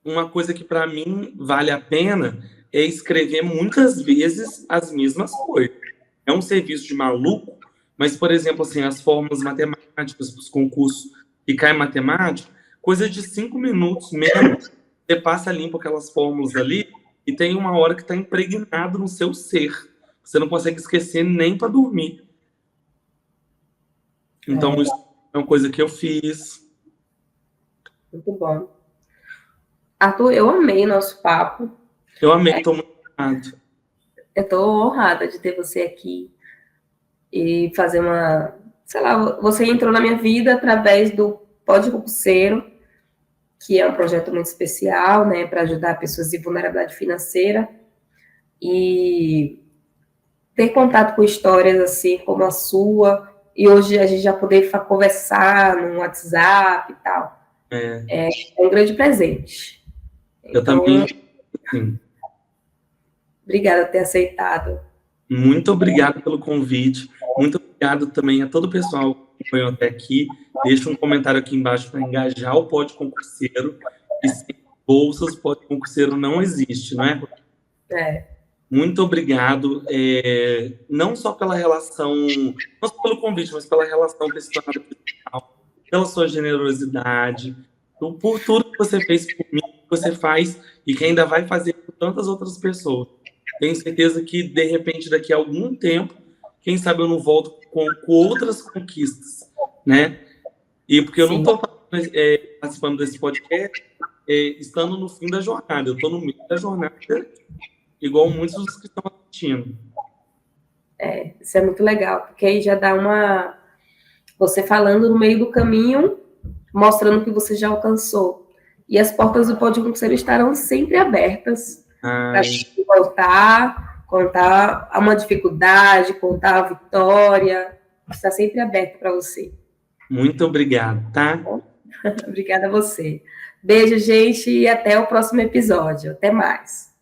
Uma coisa que para mim vale a pena é escrever muitas vezes as mesmas coisas. É um serviço de maluco, mas, por exemplo, assim, as fórmulas matemáticas, os concursos que caem matemática, coisa de 5 minutos menos, você passa limpo aquelas fórmulas ali e tem uma hora que está impregnado no seu ser. Você não consegue esquecer nem para dormir. Então, isso é uma coisa que eu fiz. Muito bom. Arthur, eu amei nosso papo. Eu amei, estou muito honrado. Eu estou honrada de ter você aqui e fazer sei lá, você entrou na minha vida através do Pode Concurseiro, que é um projeto muito especial, né, para ajudar pessoas de vulnerabilidade financeira, e ter contato com histórias assim como a sua, e hoje a gente já poder conversar no WhatsApp e tal, é um grande presente. Eu também, sim. Obrigada por ter aceitado. Muito obrigado pelo convite. Muito obrigado também a todo o pessoal que acompanhou até aqui. Deixa um comentário aqui embaixo para engajar o Pode Concurseiro. E sem bolsas, o Pode Concurseiro não existe, não é? Muito obrigado, não só pela relação, não só pelo convite, mas pela relação com esse tornado pessoal, pela sua generosidade, por tudo que você fez por mim, que você faz e que ainda vai fazer por tantas outras pessoas. Tenho certeza que, de repente, daqui a algum tempo, quem sabe eu não volto com outras conquistas, né? E porque eu não estou participando desse podcast estando no fim da jornada, eu estou no meio da jornada, igual muitos dos que estão assistindo. Isso é muito legal, porque aí já dá você falando no meio do caminho, mostrando que você já alcançou. E as portas do Pode Concurseiro estarão sempre abertas para contar uma dificuldade, contar a vitória. Está sempre aberto para você. Muito obrigado, tá? Obrigada a você. Beijo, gente, e até o próximo episódio. Até mais.